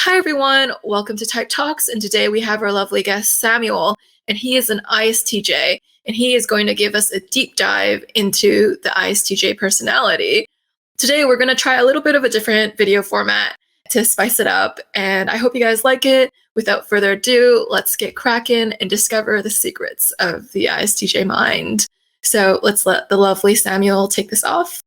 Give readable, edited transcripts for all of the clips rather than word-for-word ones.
Hi everyone, welcome to Type Talks, and today we have our lovely guest Samuel, and he is an ISTJ, and he is going to give us a deep dive into the ISTJ personality. Today we're going to try a little bit of a different video format to spice it up, and I hope you guys like it. Without further ado, let's get cracking and discover the secrets of the ISTJ mind. So let's let the lovely Samuel take this off.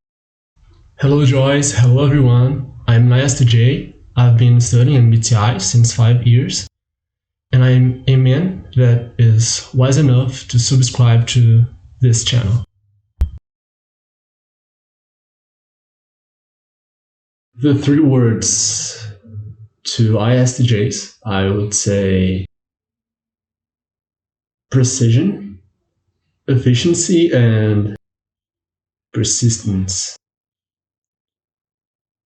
Hello Joyce, hello everyone. I'm an ISTJ. I've been studying MBTI since 5 years, and I'm a man that is wise enough to subscribe to this channel. The 3 words to ISTJs, I would say precision, efficiency, and persistence.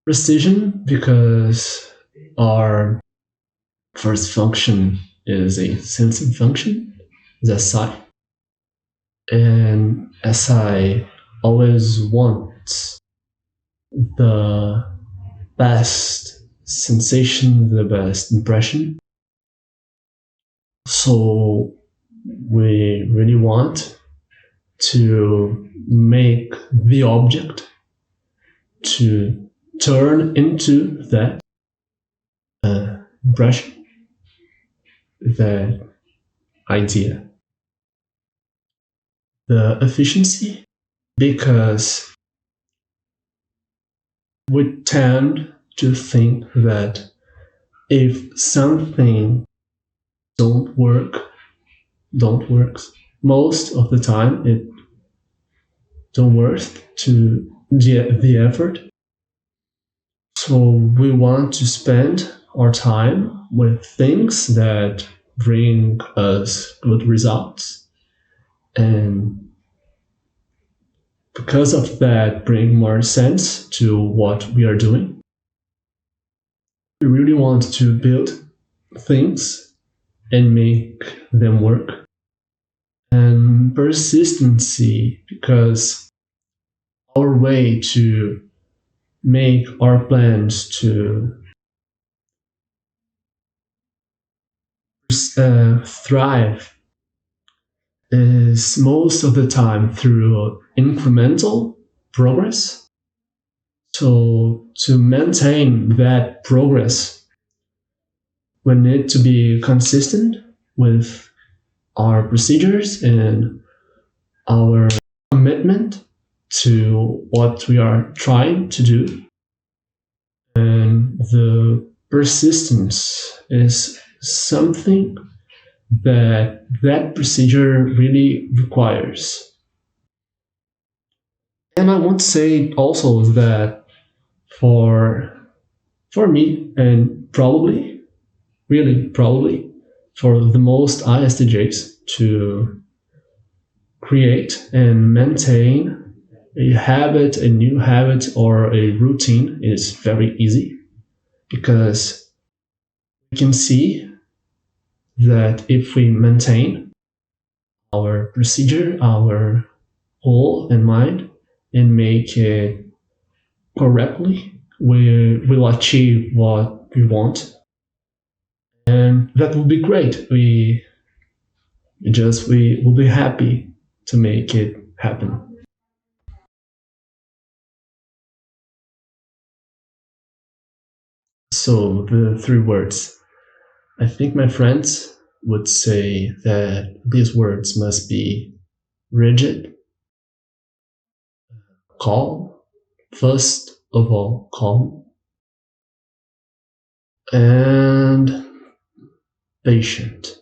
Precision because our first function is a sensing function, the SI. And SI always wants the best sensation, the best impression. So we really want to make the object to turn into that impression, that idea. The efficiency, because we tend to think that if something don't works, most of the time it don't worth to the effort. So we want to spend our time with things that bring us good results, and because of that bring more sense to what we are doing. We really want to build things and make them work. And persistency, because our way to make our plans to thrive is most of the time through incremental progress. So to maintain that progress, we need to be consistent with our procedures and our commitment to what we are trying to do. And the persistence is something that procedure really requires. And I want to say also that for me, and probably for the most ISTJs, to create and maintain a habit, a new habit, or a routine is very easy, because we can see that if we maintain our procedure, our goal in mind, and make it correctly, we will achieve what we want. And that will be great. We will be happy to make it happen. So the 3 words. I think my friends would say that these words must be rigid, calm, first of all, calm, and patient.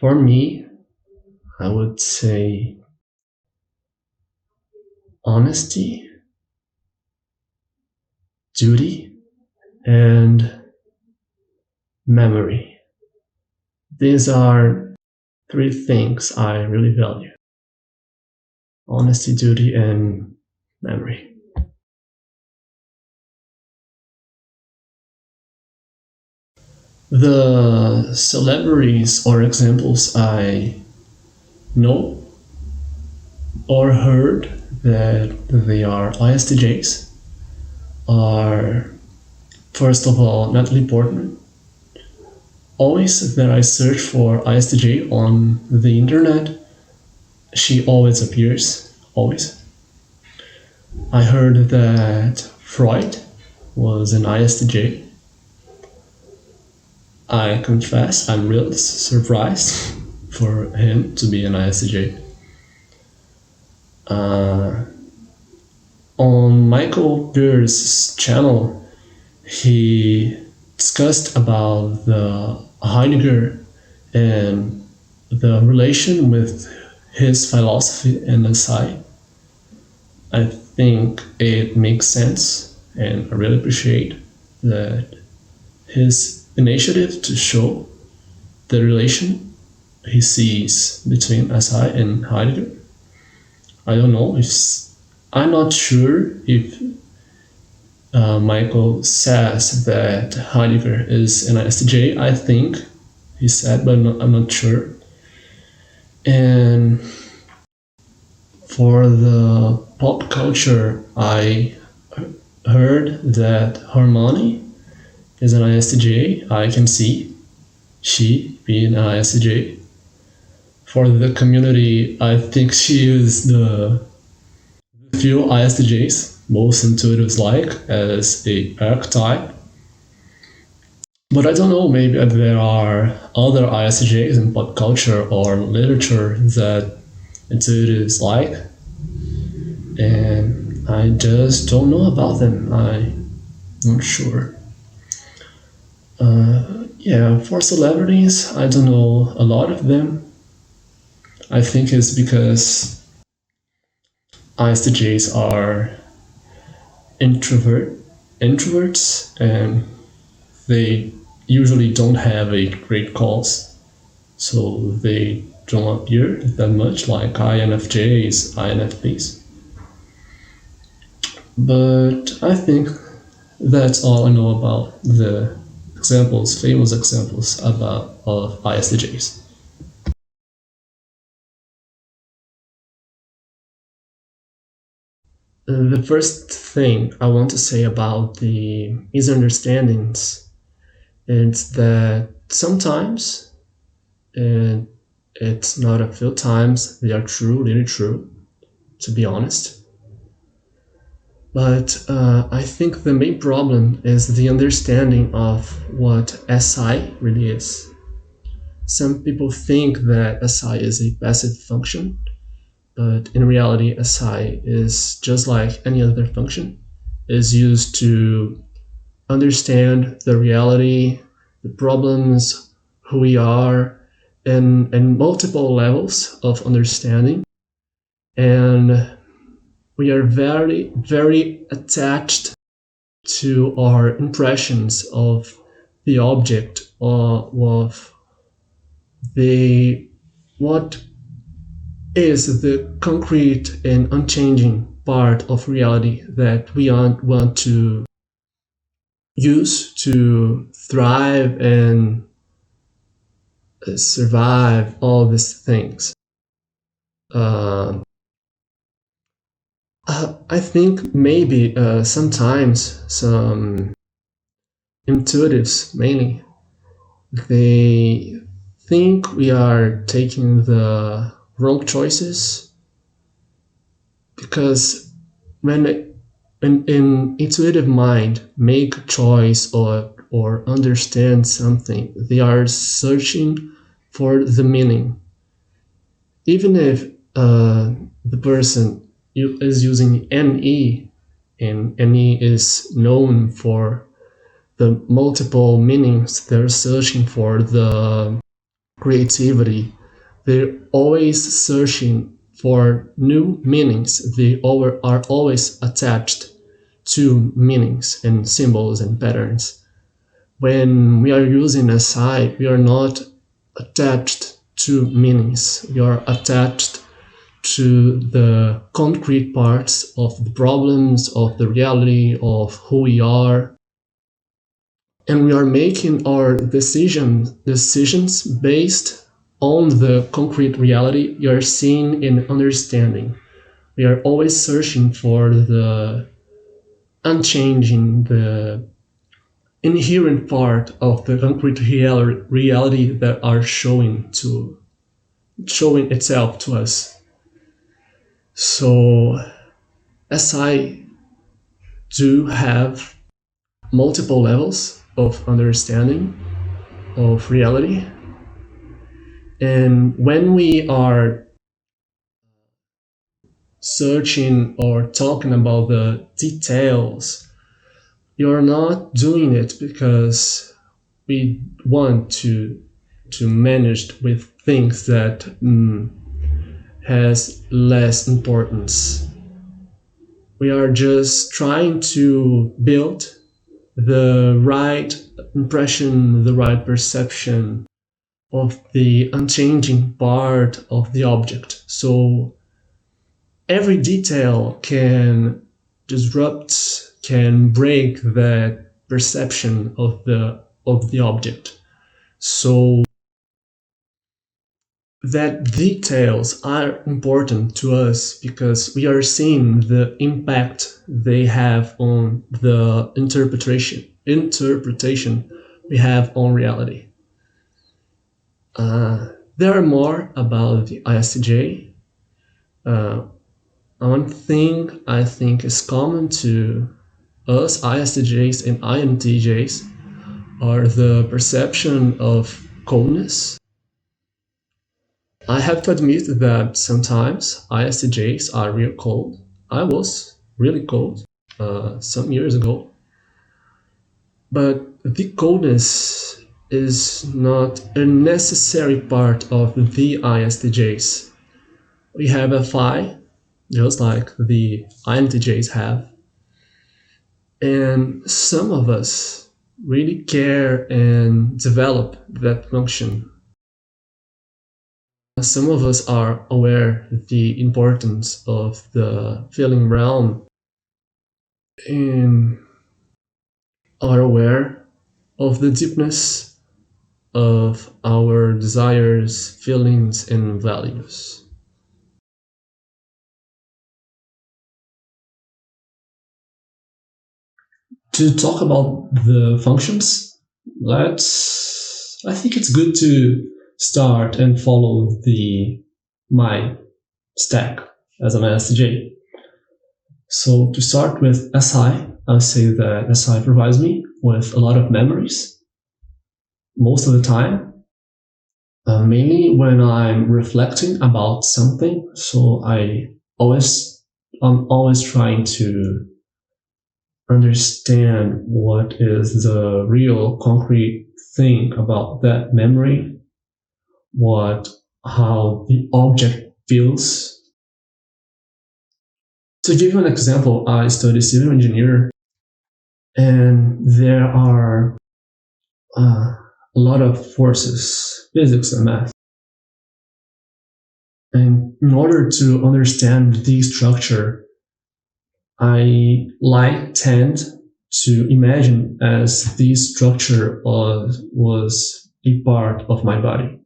For me, I would say honesty, duty, and memory. These are 3 things I really value: honesty, duty, and memory. The celebrities or examples I know or heard that they are ISTJs are First of all, Natalie Portman. Always that I search for ISTJ on the internet, she always appears. Always. I heard that Freud was an ISTJ. I confess I'm really surprised for him to be an ISTJ. On Michael Beer's channel, he discussed about the Heidegger and the relation with his philosophy and SI. I think it makes sense, and I really appreciate that his initiative to show the relation he sees between SI and Heidegger. I don't know if I'm not sure if Michael says that Heidegger is an ISTJ. I think he said, but I'm not sure. And for the pop culture, I heard that Harmony is an ISTJ. I can see she being an ISTJ. For the community, I think she is the few ISTJs most intuitives like as a archetype. But I don't know, maybe there are other ISTJs in pop culture or literature that intuitives like, and I just don't know about them. I'm not sure. For celebrities, I don't know a lot of them. I think it's because ISTJs are introverts, and they usually don't have a great cause, so they don't appear that much like INFJs, INFPs. But I think that's all I know about the famous examples of ISTJs. The first thing I want to say about the misunderstandings is that sometimes, and it's not a few times, they are true, really true, to be honest. But I think the main problem is the understanding of what SI really is. Some people think that SI is a passive function, but in reality, SI is just like any other function, is used to understand the reality, the problems, who we are, and multiple levels of understanding. And we are very, very attached to our impressions of the object, or of what is the concrete and unchanging part of reality that we want to use to thrive and survive all these things. I think maybe sometimes some intuitives, mainly, they think we are taking the wrong choices, because when an intuitive mind make a choice or understand something, they are searching for the meaning. Even if the person is using NE, and NE is known for the multiple meanings, they're searching for the creativity. They're always searching for new meanings. They are always attached to meanings and symbols and patterns. When we are using SI, we are not attached to meanings. We are attached to the concrete parts of the problems, of the reality, of who we are. And we are making our decisions based on the concrete reality we are seeing and understanding. We are always searching for the unchanging, the inherent part of the concrete reality that are showing itself to us. So as I do have multiple levels of understanding of reality, and when we are searching or talking about the details, you're not doing it because we want to manage with things that has less importance. We are just trying to build the right impression, the right perception of the unchanging part of the object. So every detail can disrupt, can break that perception of the object. So that details are important to us because we are seeing the impact they have on the interpretation we have on reality. There are more about the ISTJ. One thing I think is common to us ISTJs and INTJs are the perception of coldness. I have to admit that sometimes ISTJs are real cold. I was really cold some years ago. But the coldness is not a necessary part of the ISTJs. We have a FI, just like the INTJs have. And some of us really care and develop that function. Some of us are aware of the importance of the feeling realm and are aware of the deepness of our desires, feelings, and values. To talk about the functions, I think it's good to start and follow my stack as an ISTJ. So to start with SI, I'll say that SI provides me with a lot of memories most of the time, mainly when I'm reflecting about something. So I'm always trying to understand what is the real concrete thing about that memory, how the object feels. To give you an example, I study civil engineer, and there are a lot of forces, physics and math. And in order to understand the structure, I tend to imagine as this structure was a part of my body,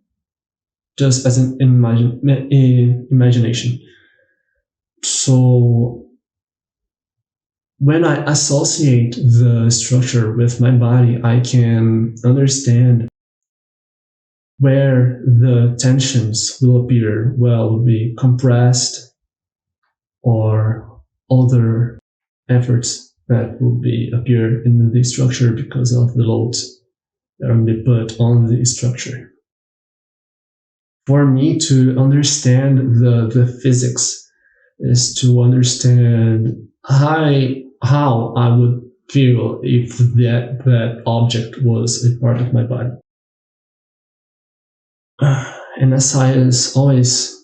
just as an imagination. So when I associate the structure with my body, I can understand where the tensions will appear, will be compressed, or other efforts that will appear in the structure because of the loads that will be put on the structure. For me to understand the physics is to understand how I would feel if that object was a part of my body. And SI is always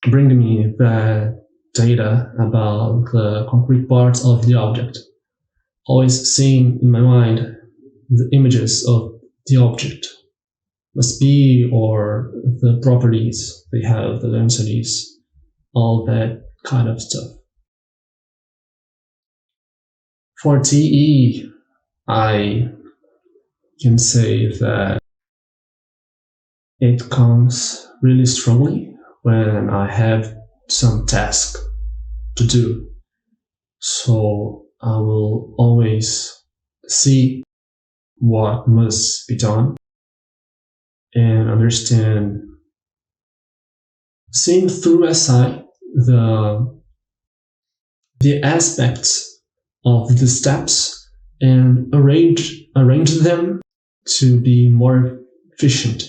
bringing me that data about the concrete parts of the object. Always seeing in my mind the images of the object must be, or the properties they have, the densities, all that kind of stuff. For TE, I can say that it comes really strongly when I have some task to do. So I will always see what must be done and understand, seeing through SI the aspects of the steps and arrange them to be more efficient.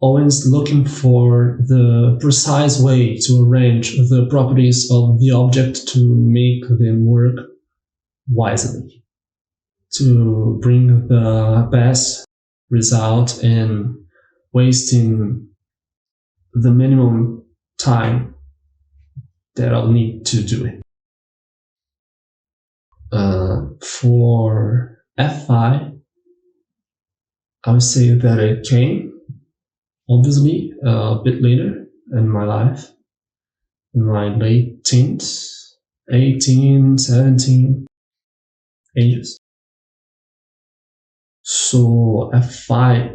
Always looking for the precise way to arrange the properties of the object to make them work wisely, to bring the best result and wasting the minimum time that I'll need to do it. For FI, I would say that it came, obviously, a bit later in my life, in my late teens, 18, 17 ages. So FI,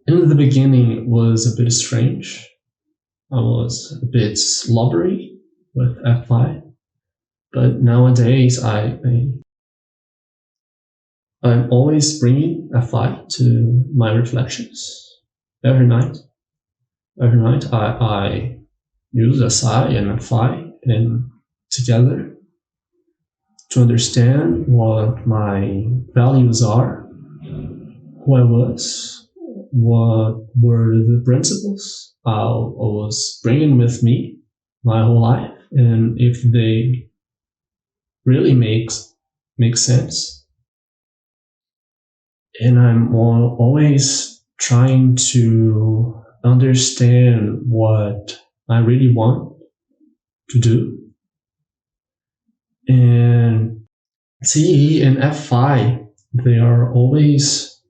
in the beginning, was a bit strange. I was a bit slobbery with FI, but nowadays I'm always bringing FI to my reflections. Every night I use SI and FI and together to understand what my values are, who I was, what were the principles I was bringing with me my whole life, and if they really make sense. And I'm always trying to understand what I really want to do. And TE and FI, they are always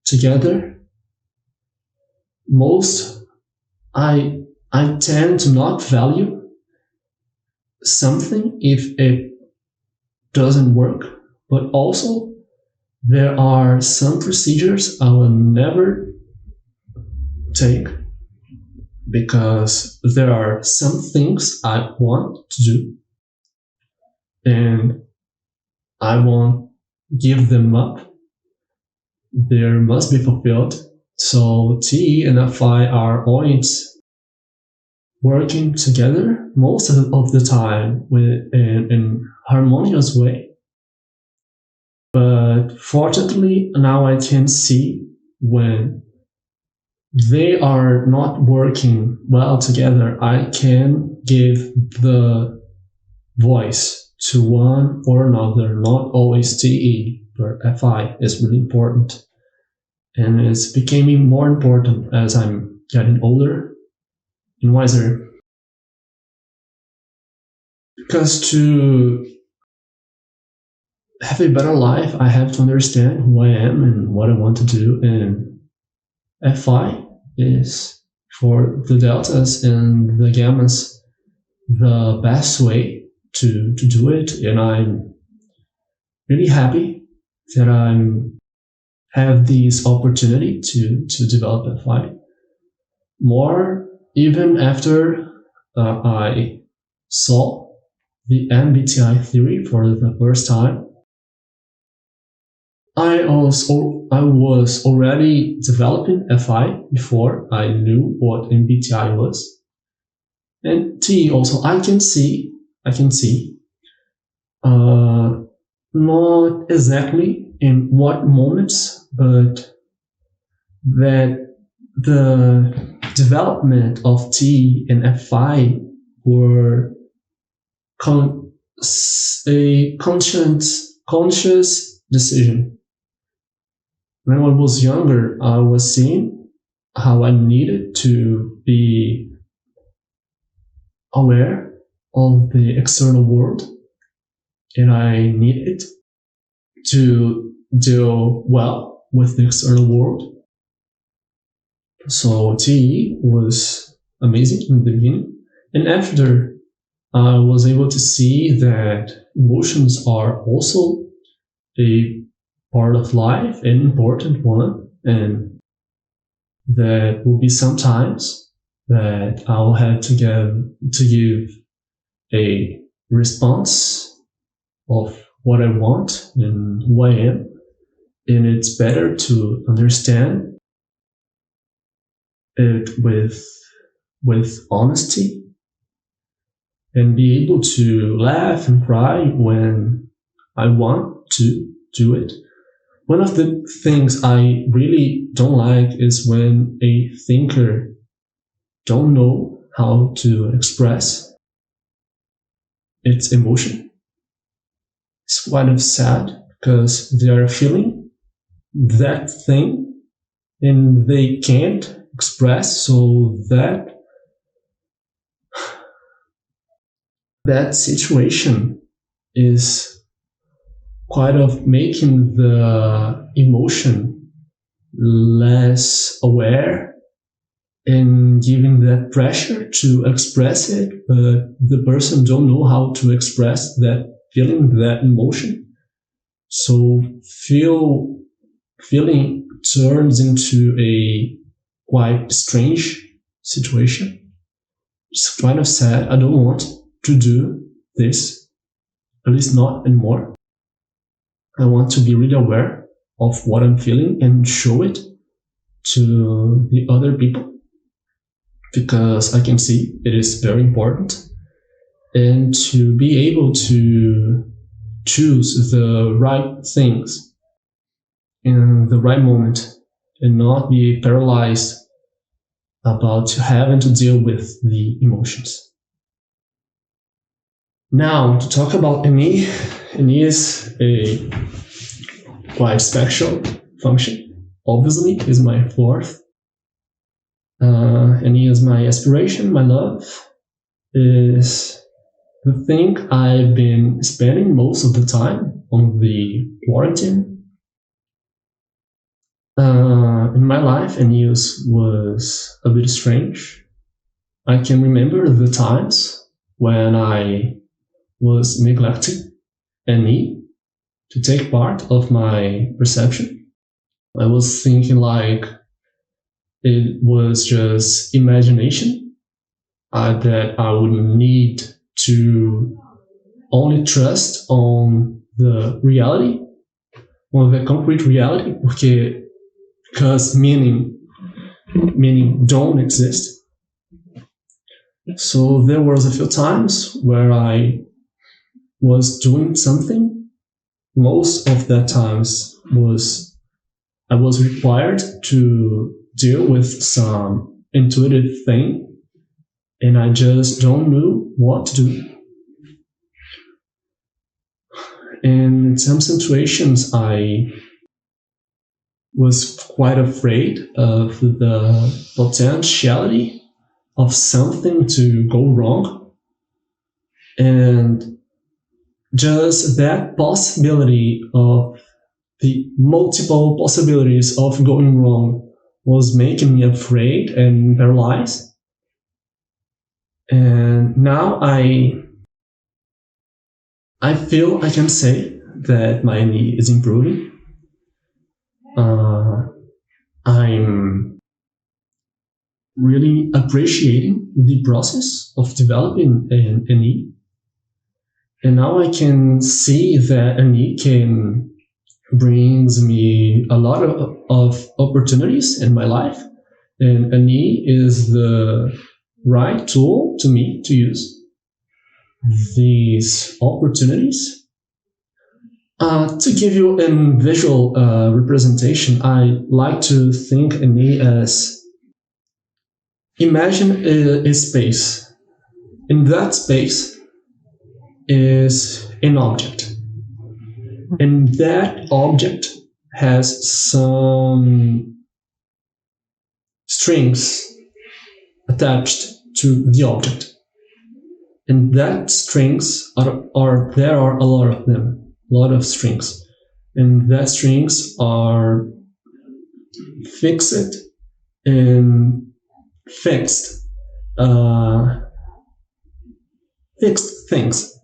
together. I tend to not value something if it doesn't work, but also there are some procedures I will never take because there are some things I want to do and I won't give them up. They must be fulfilled. So T and FI are always working together most of the time in harmonious way. But fortunately, now I can see when they are not working well together, I can give the voice to one or another, not always TE, but FI is really important. And it's becoming more important as I'm getting older and wiser. Because to have a better life, I have to understand who I am and what I want to do. And FI is, for the deltas and the gammas, the best way to do it. And I'm really happy that I have this opportunity to develop FI more, even after I saw the MBTI theory for the first time. I was already developing FI before I knew what MBTI was. And T also, I can see, not exactly in what moments, but that the development of T and FI were a conscious decision. When I was younger, I was seeing how I needed to be aware of the external world, and I needed to deal well with the external world. So TE was amazing in the beginning, and after I was able to see that emotions are also a part of life, an important one, and that will be sometimes that I'll have to give a response of what I want and who I am. And it's better to understand it with honesty and be able to laugh and cry when I want to do it. One of the things I really don't like is when a thinker don't know how to express its emotion. It's kind of sad because they are feeling that thing and they can't express, so that situation is quite of making the emotion less aware and giving that pressure to express it, but the person don't know how to express that feeling, that emotion. So feeling turns into a quite strange situation. It's kind of sad. I don't want to do this, at least not anymore. I want to be really aware of what I'm feeling and show it to the other people, because I can see it is very important, and to be able to choose the right things in the right moment and not be paralyzed about having to deal with the emotions. Now, to talk about NE, NE is a quite special function. Obviously, is my fourth. NE is my aspiration, my love, is the thing I've been spending most of the time on the quarantine. In my life, NEs was a bit strange. I can remember the times when I was neglecting NE to take part of my perception. I was thinking like it was just imagination, that I would need to only trust on the reality, on the concrete reality, because meaning don't exist. So there was a few times where I was doing something. Most of that times I was required to deal with some intuitive thing, and I just don't know what to do. In some situations, I was quite afraid of the potentiality of something to go wrong, and just that possibility of the multiple possibilities of going wrong was making me afraid and paralyzed. And now I feel I can say that my knee is improving. I'm really appreciating the process of developing an knee. And now I can see that a knee can brings me a lot of opportunities in my life. And a knee is the right tool to me to use these opportunities. To give you a visual representation, I like to think a knee as, imagine a space. In that space is an object. And that object has some strings attached to the object. And that strings there are a lot of them, a lot of strings. And that strings are fixed and fixed things.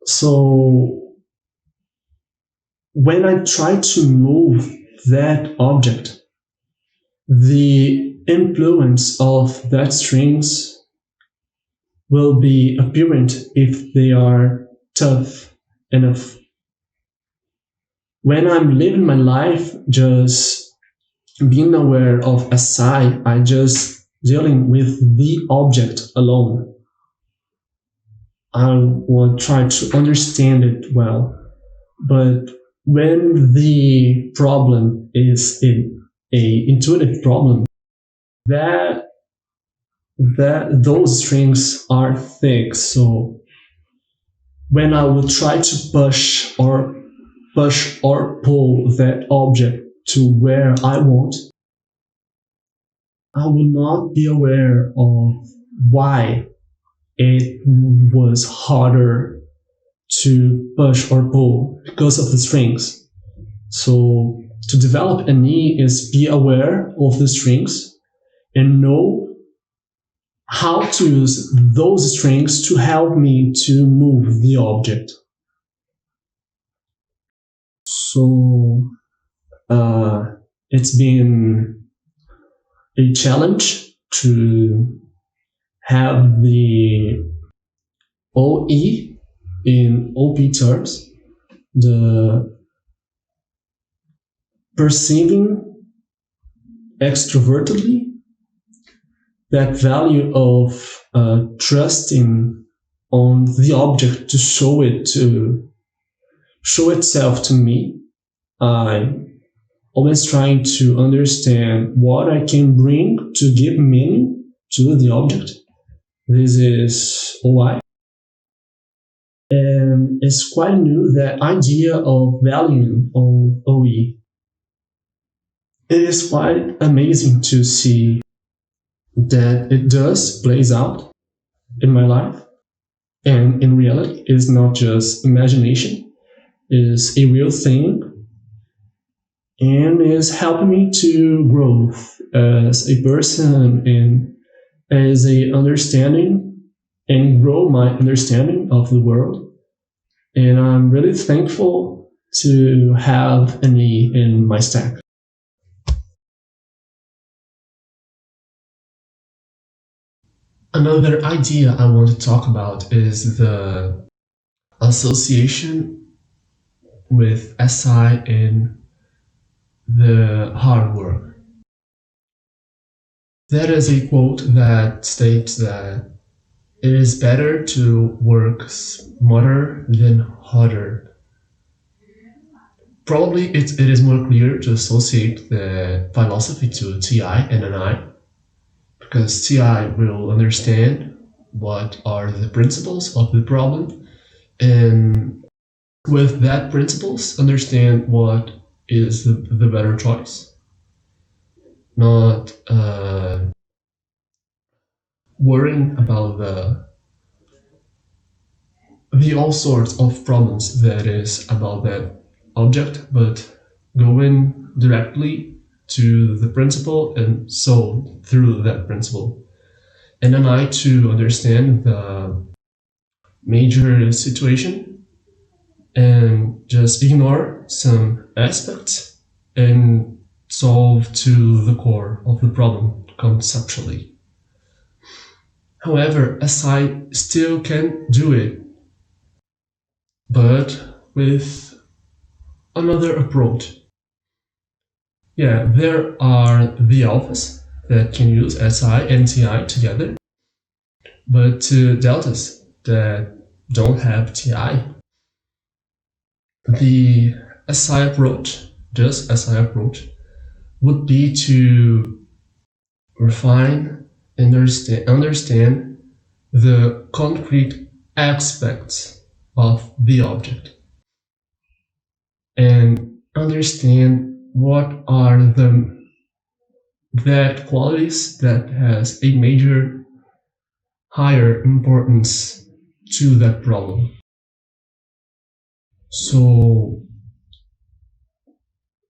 So when I try to move that object, the influence of that strings will be apparent if they are tough enough. When I'm living my life just being aware of SI, I just dealing with the object alone. I will try to understand it well. But when the problem is a intuitive problem, that those strings are thick. So when I will try to push or pull that object to where I want, I will not be aware of why it was harder to push or pull because of the strings. So to develop an E is be aware of the strings and know how to use those strings to help me to move the object. So it's been a challenge to have the OE in OP terms, the perceiving extrovertedly, that value of trusting on the object to show itself to me. I always trying to understand what I can bring to give meaning to the object. This is OI. And it's quite new, that idea of valuing on OE. It is quite amazing to see that it does plays out in my life. And in reality, it's not just imagination. It's a real thing. And is helping me to grow as a person and as a understanding and grow my understanding of the world. And I'm really thankful to have an E in my stack. Another idea I want to talk about is the association with SI in the hard work. There is a quote that states that it is better to work smarter than harder. Probably it is more clear to associate the philosophy to TI and NI, because TI will understand what are the principles of the problem, and with that principles, understand what is the better choice. Not worrying about the all sorts of problems that is about that object, but going directly to the principle and solve through that principle. And then I to understand the major situation and just ignore some aspects and solve to the core of the problem conceptually. However, SI still can do it, but with another approach. Yeah, there are the alphas that can use SI and TI together, but to deltas that don't have TI, the SI approach, just SI approach, would be to refine and understand the concrete aspects of the object and understand what are that qualities that has a major higher importance to that problem. So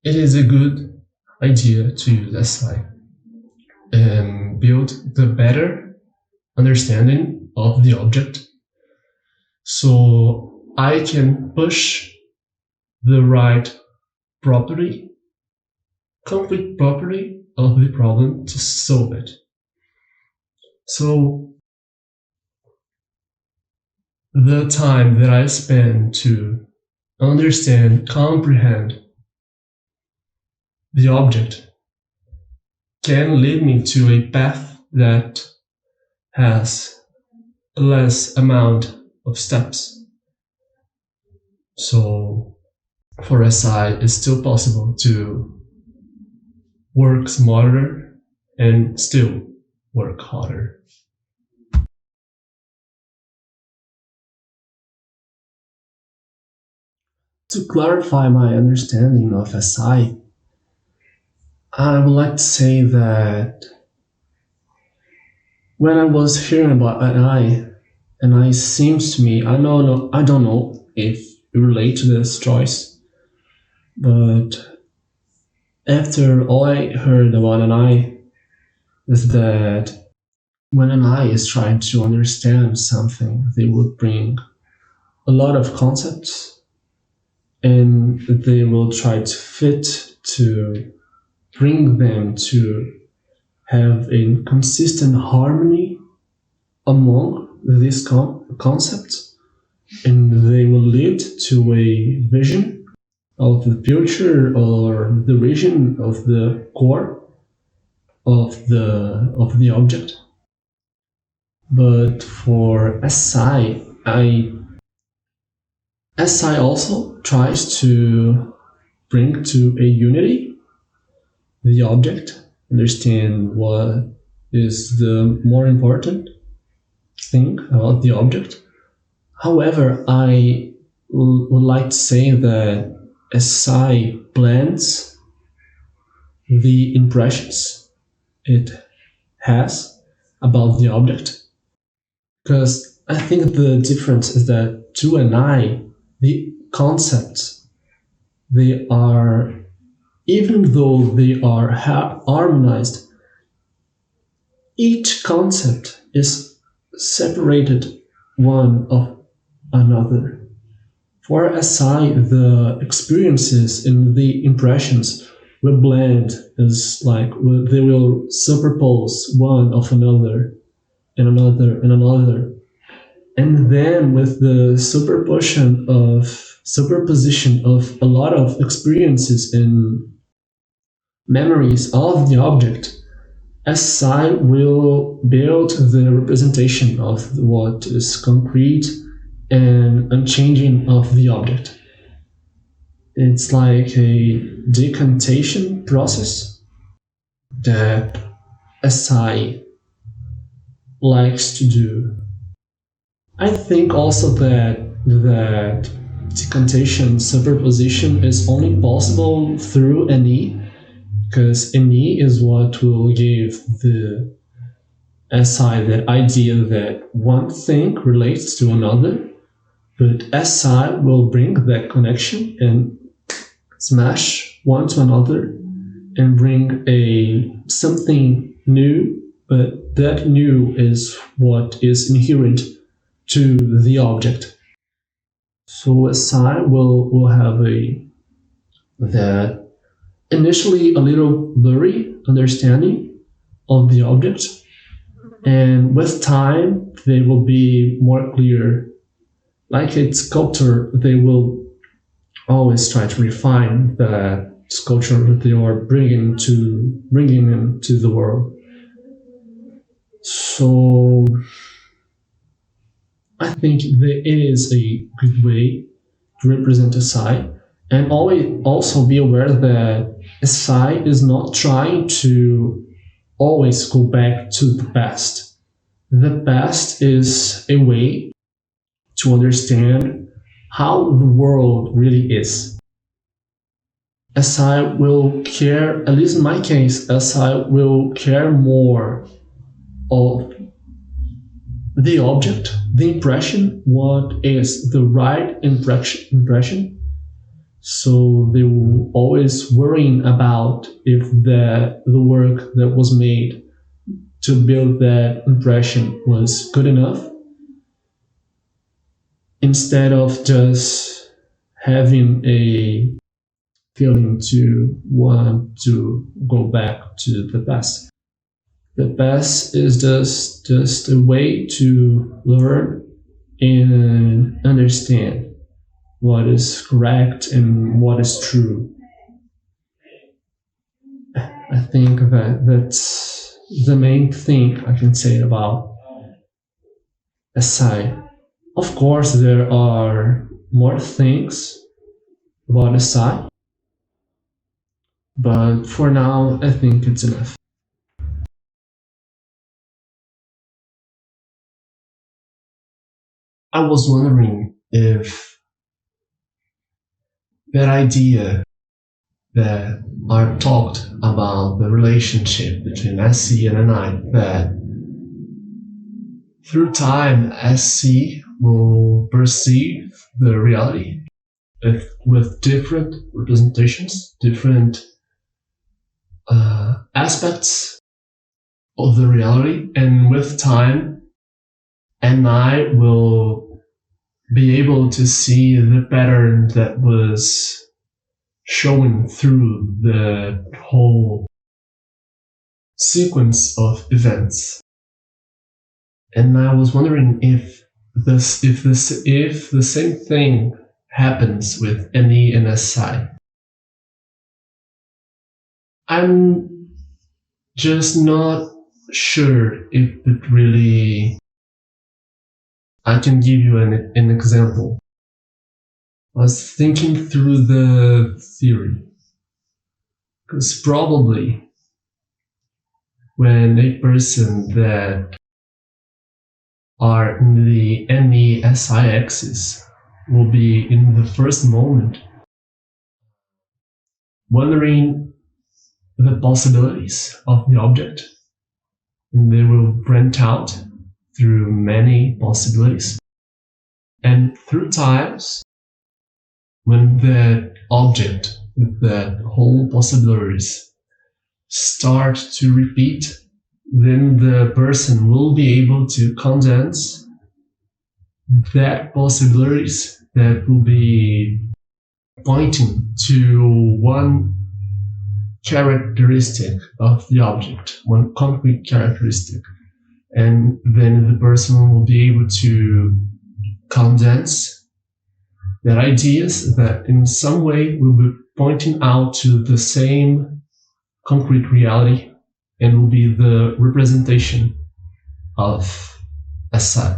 it is a good idea to use SI and build the better understanding of the object, so I can push the right property, concrete property of the problem to solve it. So the time that I spend to understand, comprehend the object can lead me to a path that has less amount of steps. So for SI, it's still possible to work smarter and still work harder. To clarify my understanding of SI, I would like to say that when I was hearing about NI seems to me, I don't know if you relate to this, Joyce, but after all I heard about NI is that when NI is trying to understand something, they would bring a lot of concepts and they will try to fit to bring them to have a consistent harmony among these concepts, and they will lead to a vision of the future or the vision of the core of the object. But for SI also tries to bring to a unity the object, understand what is the more important thing about the object. However, I would like to say that SI blends the impressions it has about the object, because I think the difference is that to an I, the concepts, they are, even though they are harmonized, each concept is separated one of another. For SI, the experiences and the impressions will blend, as like they will superpose one of another and another and another. And then with the superposition of a lot of experiences and memories of the object, SI will build the representation of what is concrete and unchanging of the object. It's like a decantation process that SI likes to do. I think also that decantation superposition is only possible through NE, because NE is what will give the SI the idea that one thing relates to another, but SI will bring that connection and smash one to another and bring a something new, but that new is what is inherent to the object. So SI will have that initially a little blurry understanding of the object, and with time they will be more clear. Like a sculptor, they will always try to refine that sculpture that they are bringing into the world. So I think there is a good way to represent SI, and always also be aware that SI is not trying to always go back to the past. The past is a way to understand how the world really is. SI will care, at least in my case, SI will care more of the object, the impression, what is the right impression. So they will always worrying about if the work that was made to build that impression was good enough, instead of just having a feeling to want to go back to the past. The past is just a way to learn and understand what is correct and what is true. I think that's the main thing I can say about SI. Of course, there are more things about SI, but for now, I think it's enough. I was wondering if that idea that are talked about the relationship between SC and NI, that through time SC will perceive the reality with different representations, different aspects of the reality, and with time NI will be able to see the pattern that was shown through the whole sequence of events. And I was wondering if the same thing happens with NE and SI. I'm just not sure if it really. I can give you an example. I was thinking through the theory, because probably when a person that are in the NE-SI axis will be in the first moment wondering the possibilities of the object, and they will branch out through many possibilities. And through times, when that object, that whole possibilities start to repeat, then the person will be able to condense that possibilities that will be pointing to one characteristic of the object, one concrete characteristic. And then the person will be able to condense that ideas that in some way will be pointing out to the same concrete reality and will be the representation of SI.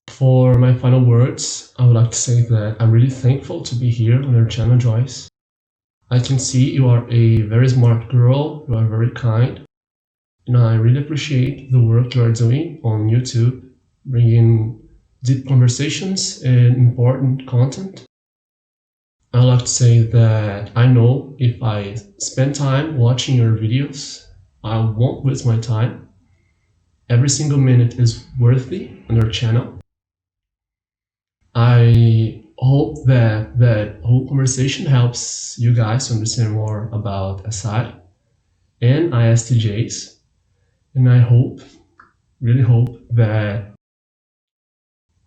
For my final words, I would like to say that I'm really thankful to be here on your channel, Joyce. I can see you are a very smart girl, you are very kind, and I really appreciate the work you are doing on YouTube, bringing deep conversations and important content. I like to say that I know if I spend time watching your videos, I won't waste my time. Every single minute is worthy on your channel. I hope that whole conversation helps you guys to understand more about SI and ISTJs. And I hope, really hope, that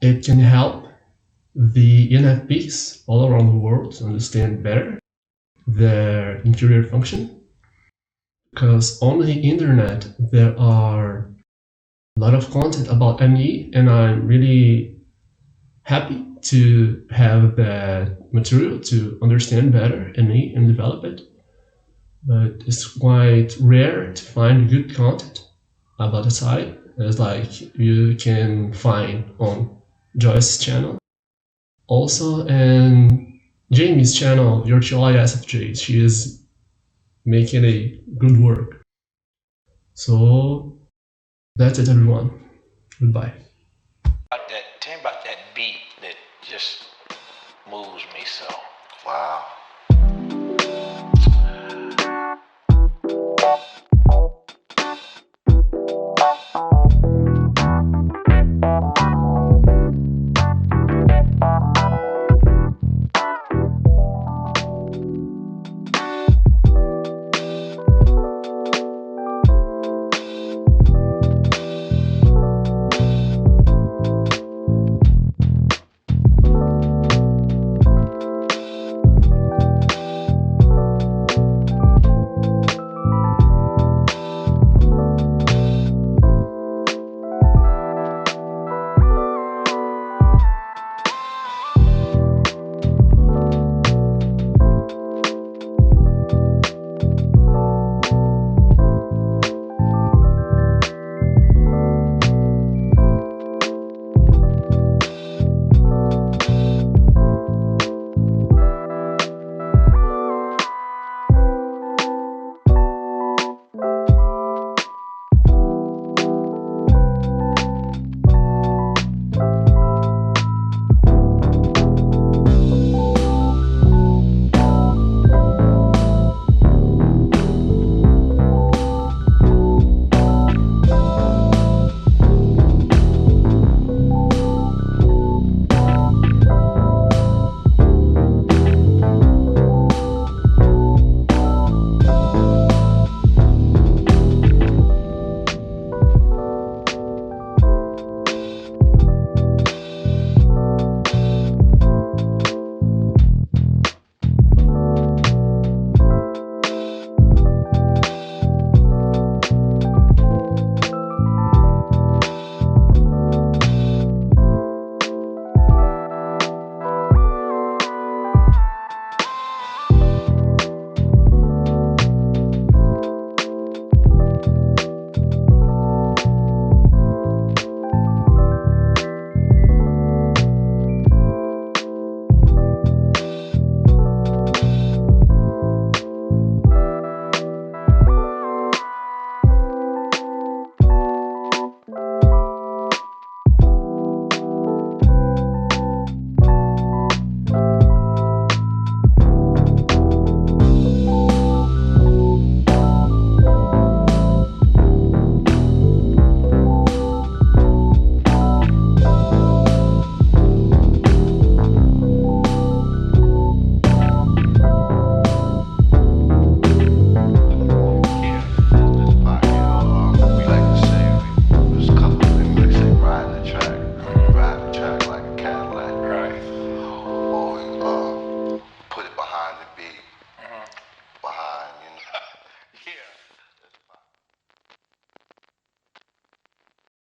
it can help the ENFPs all around the world to understand better their interior function. Because on the internet, there are a lot of content about ME, and I'm really happy to have that material to understand better ME and develop it. But it's quite rare to find good content about the site, as like you can find on Joyce's channel. Also, and Jamie's channel, Virtual ISFJ, she is making a good work. So that's it, everyone. Goodbye. Tell me about that beat that just moves me so. Wow.